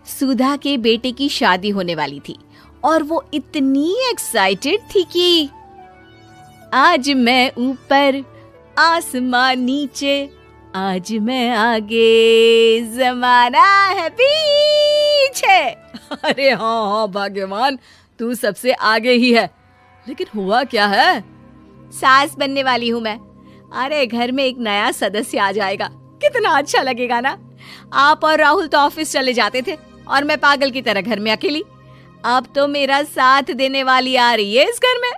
सुधा के बेटे की शादी होने वाली थी और वो इतनी एक्साइटेड थी कि आज मैं ऊपर आसमान नीचे, आज मैं आगे जमाना है पीछे। अरे हाँ भाग्यवान, तू सबसे आगे ही है। लेकिन हुआ क्या है? सास बनने वाली हूँ मैं। अरे घर में एक नया सदस्य आ जाएगा, कितना अच्छा लगेगा ना। आप और राहुल तो ऑफिस चले जाते थे और मैं पागल की तरह घर में अकेली। अब तो मेरा साथ देने वाली आ रही है इस घर में।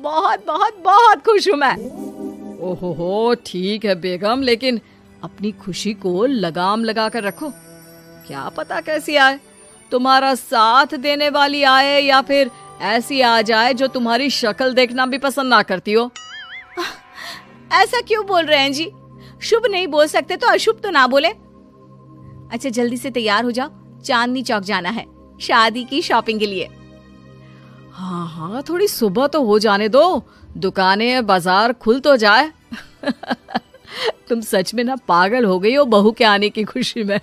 बहुत बहुत बहुत खुश हूँ मैं। ओहो ठीक है बेगम, लेकिन अपनी खुशी को लगाम लगा कर रखो। क्या पता कैसी आए, तुम्हारा साथ देने वाली आए या फिर ऐसी आ जाए जो तुम्हारी शक्ल देखना भी पसंद ना करती हो। ऐसा क्यों बोल रहे हैं जी? शुभ नहीं बोल सकते तो अशुभ तो ना बोले। अच्छा जल्दी से तैयार हो जाओ, चांदनी चौक जाना है शादी की शॉपिंग के लिए। हाँ, थोड़ी सुबह तो हो जाने दो, दुकानें बाजार खुल तो जाए। तुम सच में ना पागल हो गई हो बहू के आने की खुशी में।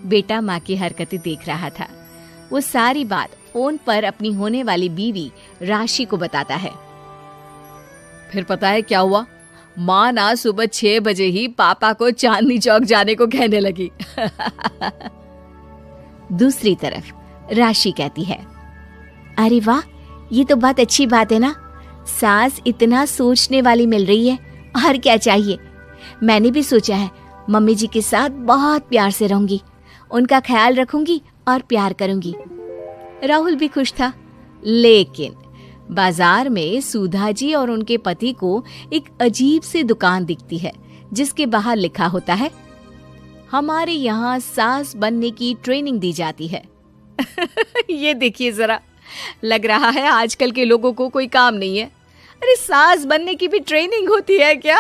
बेटा माँ की हरकतें देख रहा था। वो सारी बात फोन पर अपनी होने वाली बीवी राशि को बताता है। फिर पता है क्या हुआ? माँ ना सुबह 6 बजे ही पापा को चांदनी चौक जाने को कहने लगी। दूसरी तरफ राशि कहती है, अरे वाह, ये तो बहुत अच्छी बात है ना। सास इतना सोचने वाली मिल रही है, और क्या चाहिए। मैंने भी सोचा है मम्मी जी के साथ बहुत प्यार से रहूंगी, उनका ख्याल रखूंगी और प्यार करूंगी। राहुल भी खुश था। लेकिन बाजार में सुधा जी और उनके पति को एक अजीब सी दुकान दिखती है जिसके बाहर लिखा होता है, हमारे यहाँ सास बनने की ट्रेनिंग दी जाती है। ये देखिए जरा, लग रहा है आजकल के लोगों को कोई काम नहीं है। अरे सास बनने की भी ट्रेनिंग होती है क्या?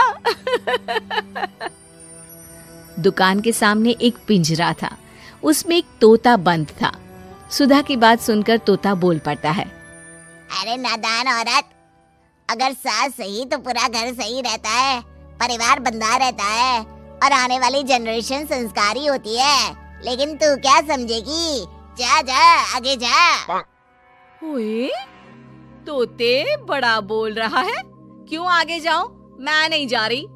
दुकान के सामने एक पिंजरा था, उसमें एक तोता बंद था। सुधा की बात सुनकर तोता बोल पड़ता है, अरे नादान औरत, अगर सास सही तो पूरा घर सही रहता है, परिवार बंधा रहता है और आने वाली जनरेशन संस्कारी होती है। लेकिन तू क्या समझेगी? जा जा आगे जा। ओए, तोते बड़ा बोल रहा है, क्यों आगे जाऊं? मैं नहीं जा रही।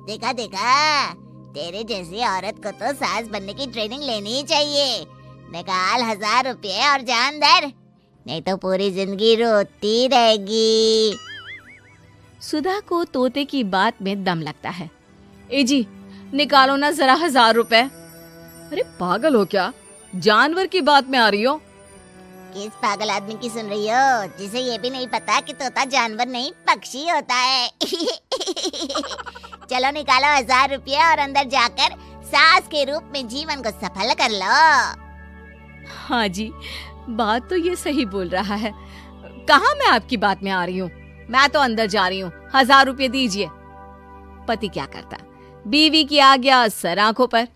देखा देखा, तेरे जैसी औरत को तो सास बनने की ट्रेनिंग लेनी ही चाहिए। निकाल 1000 रुपये और जान दर, नहीं तो पूरी जिंदगी रोती रहेगी। सुधा को तोते की बात में दम लगता है। ए जी, निकालो ना जरा 1000 रुपए। अरे पागल हो क्या? जानवर की बात में आ रही हो? किस पागल आदमी की सुन रही हो, जिसे ये भी नहीं पता कि तोता जानवर नहीं पक्षी होता है। चलो निकालो 1000 रुपये और अंदर जाकर सास के रूप में जीवन को सफल कर लो। हाँ जी, बात तो ये सही बोल रहा है। कहाँ मैं आपकी बात में आ रही हूँ? मैं तो अंदर जा रही हूँ, 1000 रुपये दीजिए। पति क्या करता, बीवी की आज्ञा सर आंखों पर।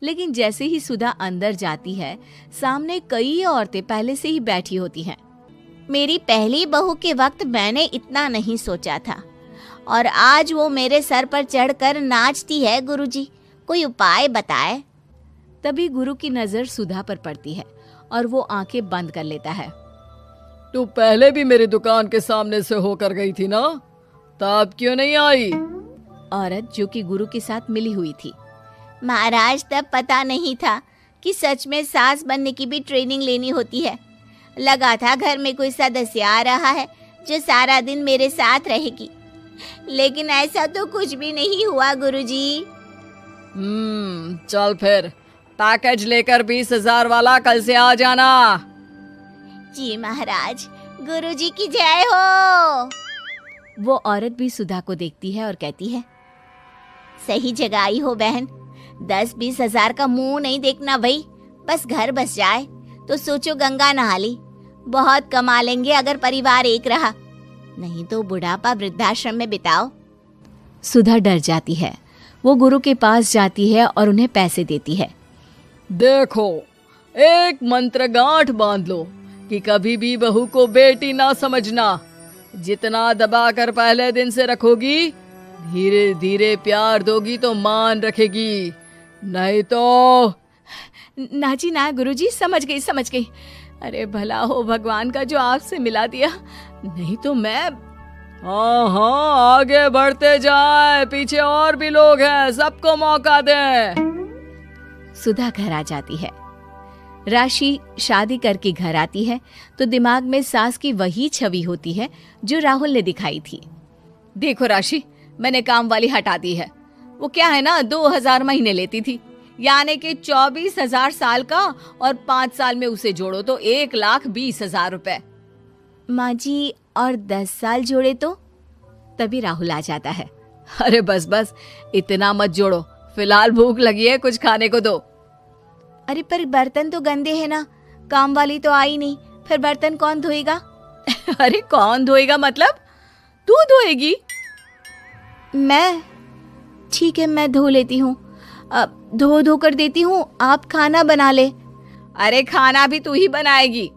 लेकिन जैसे ही सुधा अंदर जाती है, सामने कई औरतें पहले से ही बैठी होती हैं। मेरी पहली बहू के वक्त मैंने इतना नहीं सोचा था, और आज वो मेरे सर पर चढ़कर नाचती है। गुरुजी, कोई उपाय बताए। तभी गुरु की नजर सुधा पर पड़ती है और वो आंखें बंद कर लेता है। तू पहले भी मेरी दुकान के सामने से होकर गई थी ना, तब क्यों नहीं आई? औरत जो कि गुरु के साथ मिली हुई थी। महाराज, तब पता नहीं था कि सच में सास बनने की भी ट्रेनिंग लेनी होती है। लगा था घर में कोई सदस्य आ रहा है जो सारा दिन मेरे साथ रहेगी, लेकिन ऐसा तो कुछ भी नहीं हुआ गुरुजी। चल फिर पैकेज लेकर 20,000 वाला कल से आ जाना। जी महाराज, गुरुजी की जय हो। वो औरत भी सुधा को देखती है और कहती है, सही जगह आई हो बहन। 10-20 हजार का मुंह नहीं देखना भाई, बस घर बस जाए तो सोचो गंगा नहा ली। बहुत कमा लेंगे अगर परिवार एक रहा, नहीं तो बुढ़ापा वृद्धाश्रम में बिताओ। सुधा डर जाती है। वो गुरु के पास जाती है और उन्हें पैसे देती है। देखो, एक मंत्र गांठ बांध लो कि कभी भी बहू को बेटी ना समझना। जितना दबाकर पहले दिन से रखोगी, धीरे धीरे प्यार दोगी तो मान रखेगी। नहीं तो। ना जी ना गुरुजी, समझ गई। अरे भला हो भगवान का जो आपसे मिला दिया, नहीं तो मैं। हाँ हाँ, आगे बढ़ते जाए, पीछे और भी लोग हैं, सबको मौका दे। सुधा घर आ जाती है। राशि शादी करके घर आती है तो दिमाग में सास की वही छवि होती है जो राहुल ने दिखाई थी। देखो राशि, मैंने काम वाली हटा दी है। वो क्या है ना, 2000 महीने लेती थी, यानी कि 24,000 साल का, और 5 साल में उसे जोड़ो तो 1,20,000 रुपए। माँ जी, और 10 साल जोड़े तो? तभी राहुल आ जाता है। अरे बस बस, इतना मत जोड़ो, फिलहाल भूख लगी है, कुछ खाने को दो। अरे पर बर्तन तो गंदे हैं ना, काम वाली तो आई नहीं, फिर बर्तन कौन धोएगा? अरे कौन धोएगा मतलब? तू धोएगी? मैं? ठीक है, मैं धो लेती हूँ। अब धो कर देती हूँ, आप खाना बना ले। अरे खाना भी तू ही बनाएगी?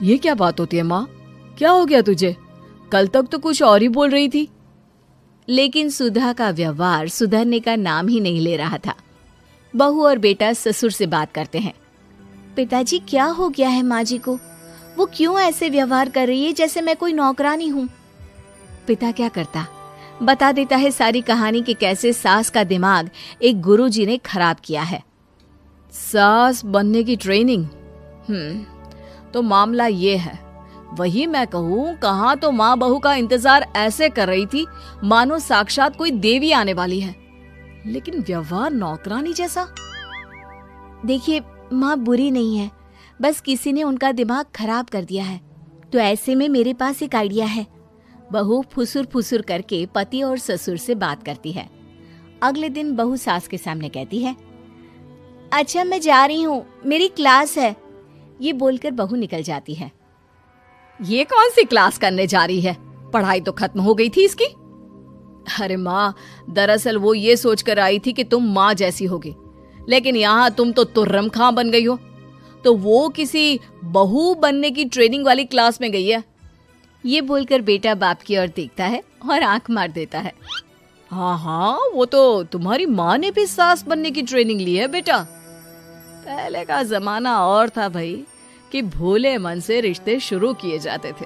ये क्या बात होती है माँ? क्या हो गया तुझे? कल तक तो कुछ और ही बोल रही थी। लेकिन सुधा का व्यवहार सुधरने का नाम ही नहीं ले रहा था। बहू और बेटा ससुर से बात करते हैं। पिताजी, क्या हो गया है माँ जी को? वो क्यों ऐसे व्यवहार कर रही है जैसे मैं कोई नौकरानी हूँ? पिता क्या करता, बता देता है सारी कहानी कि कैसे सास का दिमाग एक गुरुजी ने खराब किया है। सास बनने की ट्रेनिंग? तो मामला ये है, वही मैं कहूँ, कहाँ तो माँ बहू का इंतजार ऐसे कर रही थी मानो साक्षात कोई देवी आने वाली है, लेकिन व्यवहार नौकरानी जैसा। देखिए, माँ बुरी नहीं है, बस किसी ने उनका दिमाग खराब कर दिया है। तो ऐसे में मेरे पास एक आइडिया है। बहू फुसुर फुसुर करके पति और ससुर से बात करती है। अगले दिन बहू सास के सामने कहती है, अच्छा मैं जा रही हूँ, मेरी क्लास है। ये बोलकर बहू निकल जाती है। ये कौन सी क्लास करने जा रही है? पढ़ाई तो खत्म हो गई थी इसकी। अरे माँ, दरअसल वो ये सोचकर आई थी कि तुम माँ जैसी होगी, लेकिन यहाँ तुम तो तुर्रम खां बन गई हो। तो वो किसी बहू बनने की ट्रेनिंग वाली क्लास में गई है। ये बोलकर बेटा बाप की ओर देखता है और आंख मार देता है। हाँ हाँ, वो तो तुम्हारी माँ ने भी सास बनने की ट्रेनिंग ली है बेटा। पहले का जमाना और था भाई, कि भोले मन से रिश्ते शुरू किए जाते थे।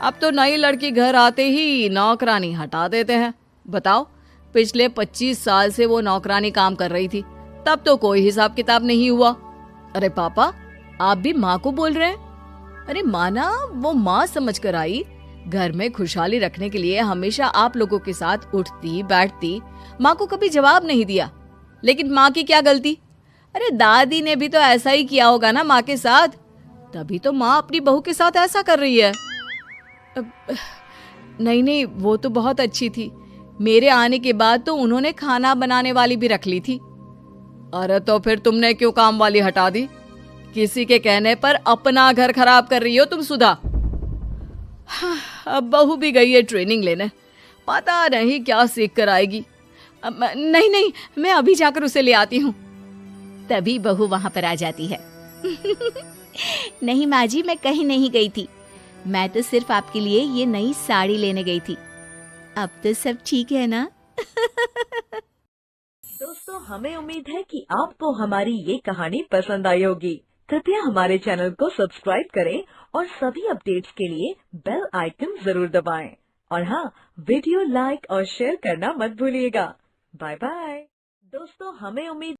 अब तो नई लड़की घर आते ही नौकरानी हटा देते हैं। बताओ, पिछले 25 साल से वो नौकरानी काम कर रही थी, तब तो कोई हिसाब किताब नहीं हुआ। अरे पापा, आप भी माँ को बोल रहे हैं? अरे माना, वो माँ समझ कर आई, घर में खुशहाली रखने के लिए हमेशा आप लोगों के साथ उठती बैठती, माँ को कभी जवाब नहीं दिया। लेकिन माँ की क्या गलती? अरे दादी ने भी तो ऐसा ही किया होगा ना माँ के साथ, तभी तो माँ अपनी बहू के साथ ऐसा कर रही है। नहीं, वो तो बहुत अच्छी थी, मेरे आने के बाद तो उन्होंने खाना बनाने वाली भी रख ली थी। अरे तो फिर तुमने क्यों काम वाली हटा दी? किसी के कहने पर अपना घर खराब कर रही हो तुम सुधा। अब बहू भी गई है ट्रेनिंग लेने, पता नहीं क्या सीख कर आएगी। नहीं, मैं अभी जाकर उसे ले आती हूँ। तभी बहू वहां पर आ जाती है। नहीं माँ जी, मैं कहीं नहीं गई थी, मैं तो सिर्फ आपके लिए ये नई साड़ी लेने गई थी। अब तो सब ठीक है ना? दोस्तों, हमें उम्मीद है कि आपको हमारी ये कहानी पसंद आई होगी। कृपया हमारे चैनल को सब्सक्राइब करें और सभी अपडेट्स के लिए बेल आइकन जरूर दबाएं। और हाँ, वीडियो लाइक और शेयर करना मत भूलिएगा। Bye bye. दोस्तों, हमें उम्मीद